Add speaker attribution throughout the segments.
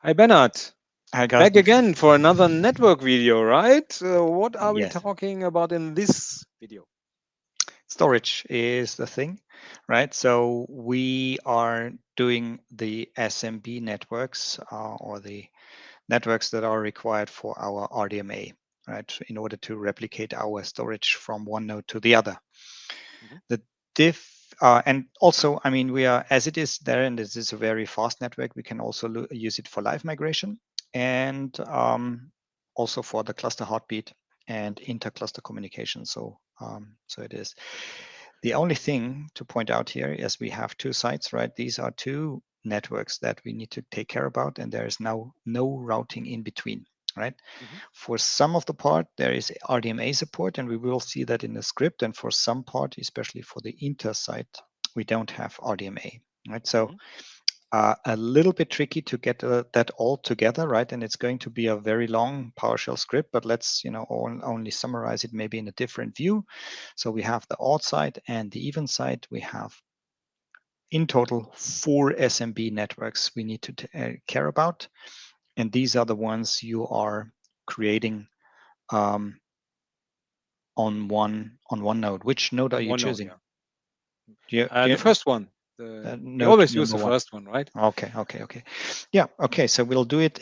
Speaker 1: Hi, Bernhard.
Speaker 2: Hi,
Speaker 1: Back
Speaker 2: Carsten.
Speaker 1: again for another network video, right? What are we
Speaker 2: Yes.
Speaker 1: talking about in this video?
Speaker 2: Storage is the thing, right? So we are doing the SMB networks or the networks that are required for our RDMA, right? In order to replicate our storage from one node to the other.
Speaker 1: Mhm.
Speaker 2: The and also, I mean, we are, as it is there, and this is a very fast network, we can also use it for live migration and also for the cluster heartbeat and inter-cluster communication. So it is. The only thing to point out here is we have two sites, right? These are two networks that we need to take care about, and there is now no routing in between, right?
Speaker 1: Mhm.
Speaker 2: For some of the part, there is RDMA support, and we will see that in the script. And for some part, especially for the inter site, we don't have RDMA, right? So
Speaker 1: Mhm.
Speaker 2: a little bit tricky to get that all together, right? And it's going to be a very long PowerShell script, but let's, only summarize it maybe in a different view. So we have the odd side and the even side. We have in total 4 SMB networks we need to care about. And these are the ones you are creating um, on one node. Which node are
Speaker 1: On
Speaker 2: you
Speaker 1: OneNote,
Speaker 2: choosing?
Speaker 1: yeah.
Speaker 2: Do
Speaker 1: The
Speaker 2: you
Speaker 1: first one. We
Speaker 2: node
Speaker 1: always use
Speaker 2: number
Speaker 1: the
Speaker 2: one?
Speaker 1: first one, right?
Speaker 2: Okay. Yeah, okay. So we'll do it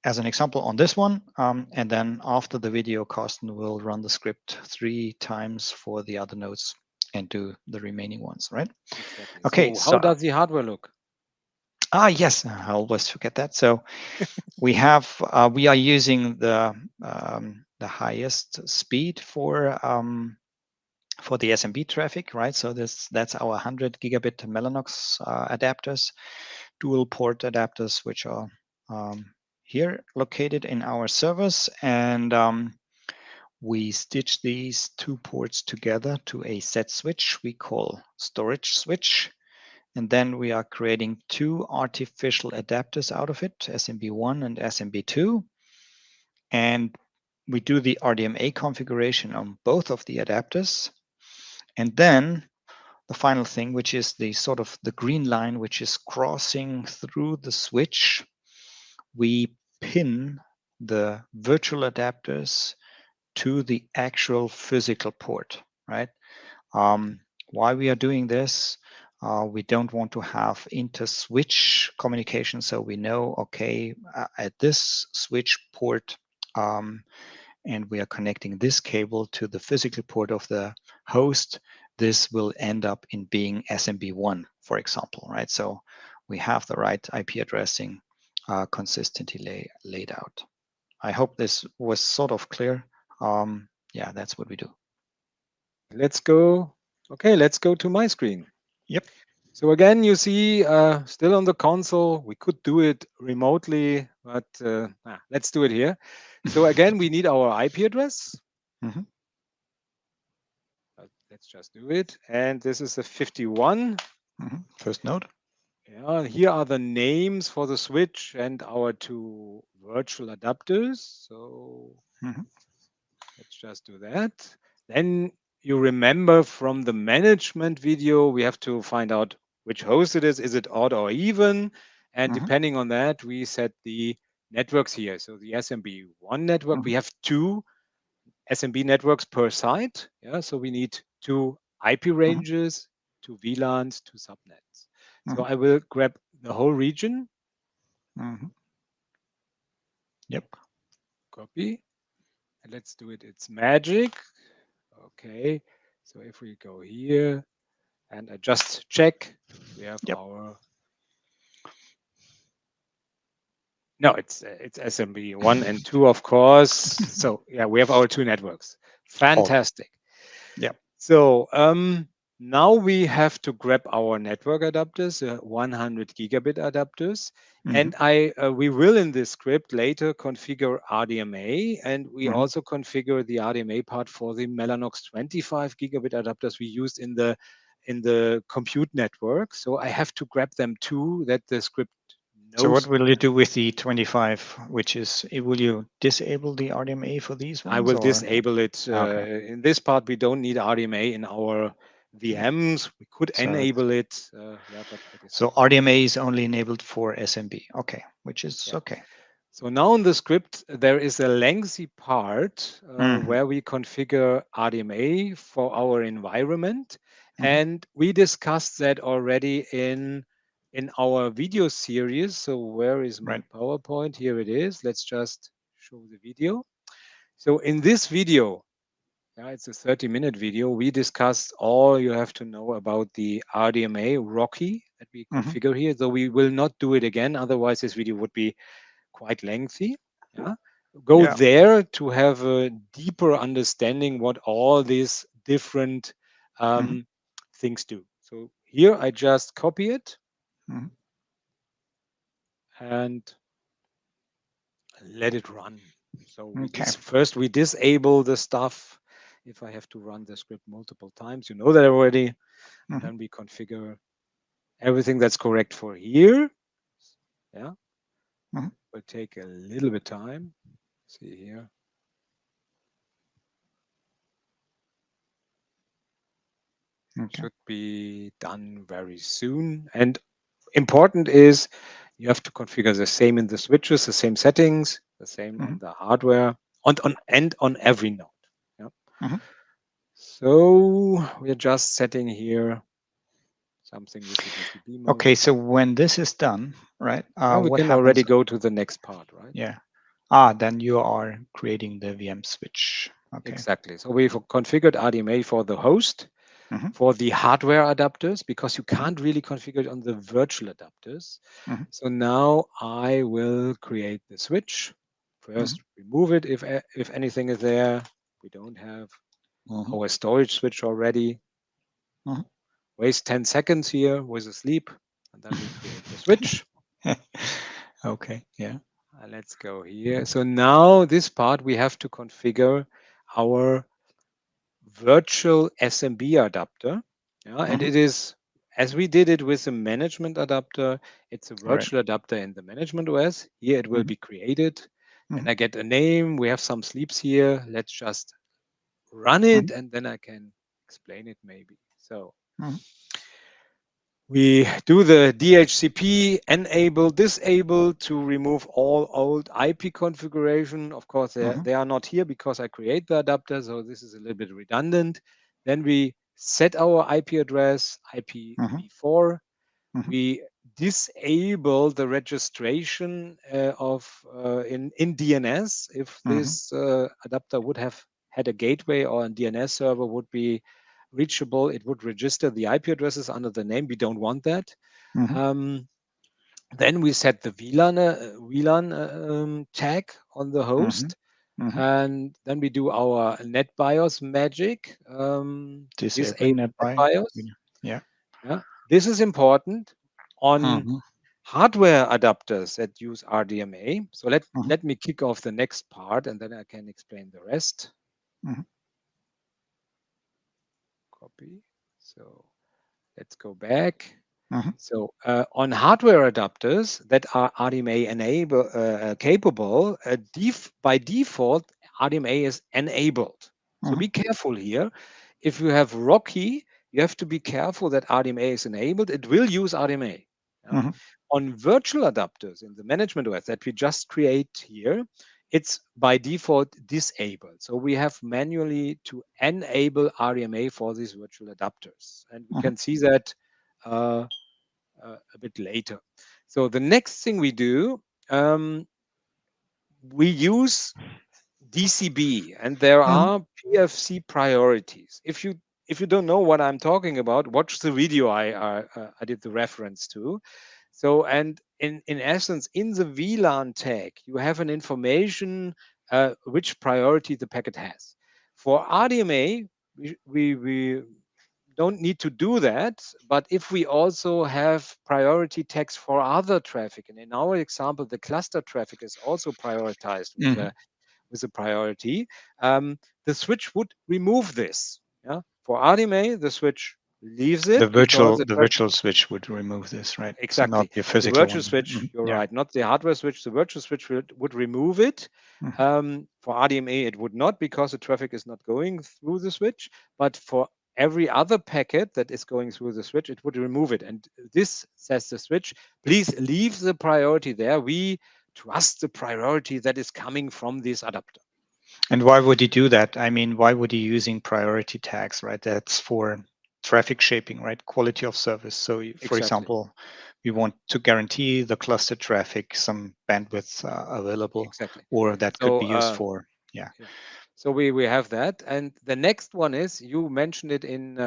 Speaker 2: as an example on this one. And then after the video, Carsten will run the script 3 times for the other nodes and do the remaining ones, right?
Speaker 1: Exactly.
Speaker 2: Okay,
Speaker 1: So how
Speaker 2: so,
Speaker 1: does the hardware look?
Speaker 2: yes, I always forget that. So we are using the highest speed for the SMB traffic, right? So that's our 100 gigabit Mellanox adapters, dual port adapters, which are here located in our servers. And we stitch these two ports together to a set switch we call storage switch. And then we are creating two artificial adapters out of it, SMB1 and SMB2. And we do the RDMA configuration on both of the adapters. And then the final thing, which is the sort of the green line, which is crossing through the switch, we pin the virtual adapters to the actual physical port, right? Why we are doing this? We don't want to have inter-switch communication, so we know, okay, at this switch port, and we are connecting this cable to the physical port of the host, this will end up in being SMB1, for example, right? So we have the right IP addressing consistently laid out. I hope this was sort of clear. Yeah, that's what we do.
Speaker 1: Let's go. Okay, let's go to my screen.
Speaker 2: Yep.
Speaker 1: So again, you see still on the console, we could do it remotely, but let's do it here. So again, we need our IP address.
Speaker 2: Mm-hmm.
Speaker 1: Let's just do it. And this is a 51.
Speaker 2: Mm-hmm. First node.
Speaker 1: Yeah, here are the names for the switch and our two virtual adapters. So
Speaker 2: Mm-hmm.
Speaker 1: let's just do that. Then you remember from the management video, we have to find out which host it is. Is it odd or even? And
Speaker 2: Mm-hmm.
Speaker 1: depending on that, we set the networks here. So the SMB1 network,
Speaker 2: Mm-hmm.
Speaker 1: we have two SMB networks per site. Yeah, so we need two IP
Speaker 2: Mm-hmm.
Speaker 1: ranges, two VLANs, two subnets. So
Speaker 2: Mm-hmm.
Speaker 1: I will grab the whole region,
Speaker 2: Mm-hmm. Yep.
Speaker 1: copy, and let's do it. It's magic. Okay. So if we go here and I just check, we have
Speaker 2: Yep.
Speaker 1: our no, it's SMB 1 and 2, of course. So yeah, we have our two networks.
Speaker 2: All.
Speaker 1: Fantastic.
Speaker 2: Yep.
Speaker 1: So now we have to grab our network adapters, 100 gigabit adapters,
Speaker 2: Mm-hmm.
Speaker 1: and we will in this script later configure RDMA, and we
Speaker 2: Mm-hmm.
Speaker 1: also configure the RDMA part for the Mellanox 25 gigabit adapters we used in the compute network. So I have to grab them too, that the script
Speaker 2: So what
Speaker 1: knows.
Speaker 2: will you do with the 25, which is, will you disable the RDMA for these
Speaker 1: I
Speaker 2: ones
Speaker 1: will
Speaker 2: or?
Speaker 1: disable it.
Speaker 2: Okay.
Speaker 1: In this part, we don't need RDMA in our VMs. We could
Speaker 2: So
Speaker 1: enable it. Yeah, but it's
Speaker 2: so
Speaker 1: not.
Speaker 2: RDMA is only enabled for SMB. Okay, which is
Speaker 1: Yeah.
Speaker 2: okay.
Speaker 1: So now in the script, there is a lengthy part
Speaker 2: Mm-hmm.
Speaker 1: where we configure RDMA for our environment.
Speaker 2: Mm-hmm.
Speaker 1: And we discussed that already in our video series. So where is my
Speaker 2: Right.
Speaker 1: PowerPoint? Here it is. Let's just show the video. So in this video, yeah, it's a 30-minute video. We discussed all you have to know about the RDMA Rocky that we
Speaker 2: Mm-hmm.
Speaker 1: configure here. So we will not do it again. Otherwise, this video would be quite lengthy. Yeah. Go
Speaker 2: Yeah.
Speaker 1: there to have a deeper understanding what all these different
Speaker 2: Mm-hmm.
Speaker 1: things do. So here I just copy it
Speaker 2: Mm-hmm.
Speaker 1: and let it run. So
Speaker 2: Okay.
Speaker 1: first we disable the stuff. If I have to run the script multiple times, you know that already. And
Speaker 2: Mm-hmm.
Speaker 1: then we configure everything that's correct for here. Yeah,
Speaker 2: Mm-hmm.
Speaker 1: will take a little bit time. See here.
Speaker 2: Okay.
Speaker 1: Should be done very soon. And important is you have to configure the same in the switches, the same settings, the same
Speaker 2: Mm-hmm.
Speaker 1: on the hardware, and on every node. Yeah.
Speaker 2: Mm-hmm.
Speaker 1: So we're just setting here something with the DCB mode.
Speaker 2: Okay. So when this is done, right?
Speaker 1: Now we
Speaker 2: What
Speaker 1: can already
Speaker 2: happens?
Speaker 1: go to the next part, right?
Speaker 2: Yeah. Then you are creating the VM switch. Okay.
Speaker 1: Exactly. So we've configured RDMA for the host,
Speaker 2: Mm-hmm.
Speaker 1: for the hardware adapters, because you
Speaker 2: Mm-hmm.
Speaker 1: can't really configure it on the virtual adapters.
Speaker 2: Mm-hmm.
Speaker 1: So now I will create the switch. First, remove it if anything is there. We don't have
Speaker 2: Mm-hmm.
Speaker 1: our storage switch already.
Speaker 2: Mm-hmm.
Speaker 1: Waste 10 seconds here with a sleep, and then we create the switch.
Speaker 2: Okay. Yeah.
Speaker 1: Let's go here. So now this part we have to configure our virtual SMB adapter. Yeah, and
Speaker 2: Mm-hmm.
Speaker 1: it is as we did it with the management adapter, it's a
Speaker 2: Right.
Speaker 1: virtual adapter in the management OS. Here it will
Speaker 2: Mm-hmm.
Speaker 1: be created.
Speaker 2: Mm-hmm.
Speaker 1: Then I get a name. We have some sleeps here. Let's just run it and then I can explain it maybe. So
Speaker 2: Mm-hmm.
Speaker 1: we do the DHCP enable, disable to remove all old IP configuration. Of course,
Speaker 2: Mm-hmm.
Speaker 1: they are not here because I create the adapter, so this is a little bit redundant. Then we set our IP address,
Speaker 2: Mm-hmm.
Speaker 1: IPv4.
Speaker 2: Mm-hmm.
Speaker 1: We disable the registration of in DNS. If
Speaker 2: Mm-hmm.
Speaker 1: this adapter would have had a gateway or a DNS server would be reachable, it would register the IP addresses under the name. We don't want that.
Speaker 2: Mm-hmm.
Speaker 1: Um, then we set the VLAN tag on the
Speaker 2: Mm-hmm.
Speaker 1: host.
Speaker 2: Mm-hmm.
Speaker 1: And then we do our NetBIOS magic,
Speaker 2: Disabling
Speaker 1: disable
Speaker 2: NetBIOS.
Speaker 1: NetBIOS.
Speaker 2: Yeah.
Speaker 1: Yeah. This is important on
Speaker 2: Mm-hmm.
Speaker 1: hardware adapters that use RDMA. So
Speaker 2: Mm-hmm.
Speaker 1: let me kick off the next part and then I can explain the rest.
Speaker 2: Mm-hmm.
Speaker 1: Copy. So let's go back.
Speaker 2: Mm-hmm.
Speaker 1: So on hardware adapters that are RDMA capable, by default, RDMA is enabled. So
Speaker 2: Mm-hmm.
Speaker 1: be careful here. If you have Rocky, you have to be careful that RDMA is enabled. It will use RDMA. Yeah?
Speaker 2: Mm-hmm.
Speaker 1: On virtual adapters in the management OS that we just create here, it's by default disabled. So we have manually to enable RDMA for these virtual adapters. And we
Speaker 2: Mm-hmm.
Speaker 1: can see that uh, a bit later. So the next thing we do, we use DCB, and there
Speaker 2: Mm-hmm.
Speaker 1: are PFC priorities. If you don't know what I'm talking about, watch the video I did the reference to. So and in essence, in the VLAN tag, you have an information which priority the packet has. For RDMA, we don't need to do that. But if we also have priority tags for other traffic, and in our example, the cluster traffic is also prioritized
Speaker 2: Mm-hmm.
Speaker 1: with a priority, the switch would remove this. Yeah? For RDMA, the switch leaves
Speaker 2: The
Speaker 1: it because
Speaker 2: virtual
Speaker 1: the
Speaker 2: the
Speaker 1: traffic.
Speaker 2: virtual switch would remove this, right? So not
Speaker 1: Exactly.
Speaker 2: the
Speaker 1: The
Speaker 2: physical
Speaker 1: virtual
Speaker 2: one.
Speaker 1: switch,
Speaker 2: Mhm.
Speaker 1: you're
Speaker 2: Yeah.
Speaker 1: right, not the hardware switch. The virtual switch would remove it.
Speaker 2: Mhm.
Speaker 1: For RDMA, it would not because the traffic is not going through the switch. But for every other packet that is going through the switch, it would remove it. And this says the switch, please leave the priority there. We trust the priority that is coming from this adapter.
Speaker 2: And why would he do that? I mean, why would he using priority tags, right? That's for traffic shaping, right? Quality of service. So, for
Speaker 1: Exactly.
Speaker 2: example, we want to guarantee the cluster traffic some bandwidth available,
Speaker 1: Exactly.
Speaker 2: or that could
Speaker 1: So
Speaker 2: be used for, yeah.
Speaker 1: yeah. So we have that, and the next one is, you mentioned it in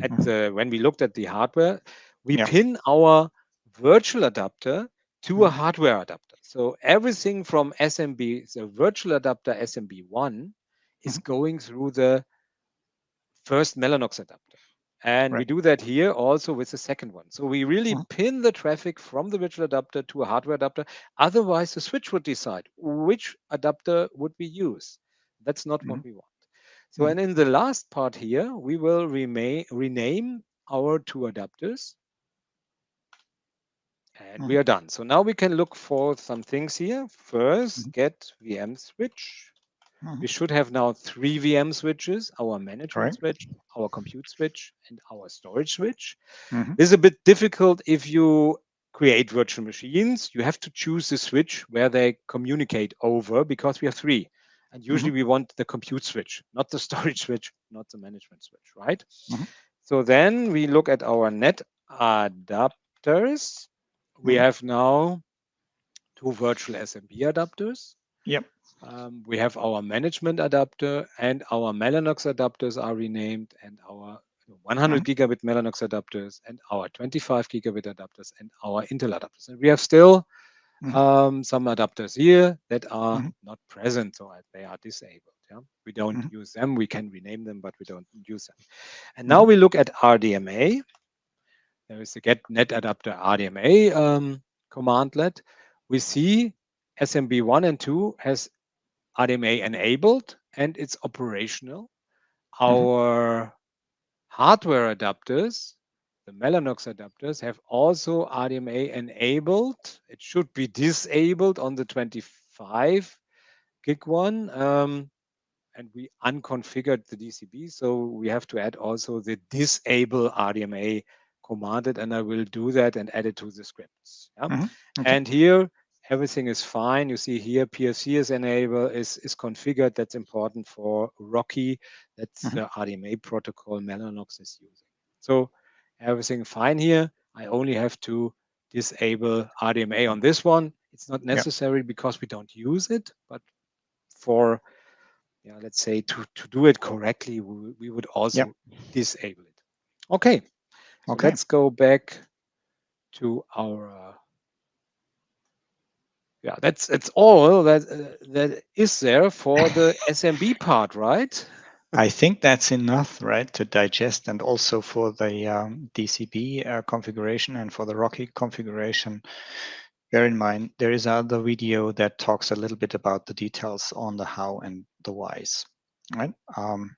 Speaker 1: at
Speaker 2: Mhm.
Speaker 1: when we looked at the hardware, we
Speaker 2: Yeah.
Speaker 1: pin our virtual adapter to a
Speaker 2: Mhm.
Speaker 1: hardware adapter. So everything from SMB, the virtual adapter SMB1, is
Speaker 2: Mhm.
Speaker 1: going through the first Mellanox adapter. And we
Speaker 2: Right.
Speaker 1: do that here also with the second one. So we really
Speaker 2: Mhm.
Speaker 1: pin the traffic from the virtual adapter to a hardware adapter. Otherwise, the switch would decide which adapter would we use. That's not what
Speaker 2: Mhm.
Speaker 1: we want. So,
Speaker 2: Mhm.
Speaker 1: and in the last part here, we will rename our two adapters, and we
Speaker 2: Mhm.
Speaker 1: are done. So now we can look for some things here. First,
Speaker 2: Mhm.
Speaker 1: get VM switch.
Speaker 2: Mhm.
Speaker 1: We should have now 3 VM switches, our management
Speaker 2: Correct.
Speaker 1: switch, our compute switch, and our storage switch.
Speaker 2: Mhm.
Speaker 1: This is a bit difficult if you create virtual machines. You have to choose the switch where they communicate over, because we have 3. And
Speaker 2: Mhm.
Speaker 1: usually we want the compute switch, not the storage switch, not the management switch, right?
Speaker 2: Mhm.
Speaker 1: So then we look at our net adapters. We
Speaker 2: Mhm.
Speaker 1: have now 2 virtual SMB adapters.
Speaker 2: Yep.
Speaker 1: We have our management adapter, and our Mellanox adapters are renamed, and our 100
Speaker 2: Mhm.
Speaker 1: gigabit Mellanox adapters, and our 25 gigabit adapters, and our Intel adapters. And we have still
Speaker 2: Mhm.
Speaker 1: some adapters here that are
Speaker 2: Mhm.
Speaker 1: not present, so they are disabled. Yeah? We don't
Speaker 2: Mhm.
Speaker 1: use them. We can rename them, but we don't use them. And now
Speaker 2: Mhm.
Speaker 1: we look at RDMA. There is a get net adapter RDMA commandlet. We see SMB1 and 2 has RDMA enabled and it's operational.
Speaker 2: Mhm.
Speaker 1: Our hardware adapters, the Mellanox adapters, have also RDMA enabled. It should be disabled on the 25 gig one. And we unconfigured the DCB. So we have to add also the disable RDMA commanded, and I will do that and add it to the scripts. Yeah?
Speaker 2: Mhm. Okay.
Speaker 1: And here, everything is fine. You see here, PFC is enabled, is configured. That's important for Rocky. That's
Speaker 2: Mhm.
Speaker 1: the RDMA protocol Mellanox is using. So everything fine here. I only have to disable RDMA on this one. It's not
Speaker 2: Yeah.
Speaker 1: necessary because we don't use it, but for, yeah, let's say to do it correctly, we would
Speaker 2: Yeah.
Speaker 1: also disable it. Okay, so
Speaker 2: Okay.
Speaker 1: let's go back to our yeah, that's all that is there for the SMB part, right?
Speaker 2: I think that's enough, right, to digest, and also for the DCB configuration and for the Rocky configuration. Bear in mind, there is another video that talks a little bit about the details on the how and the whys, right? And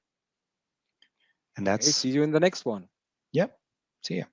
Speaker 1: Okay,
Speaker 2: that's,
Speaker 1: see you in the next one.
Speaker 2: yep. See ya.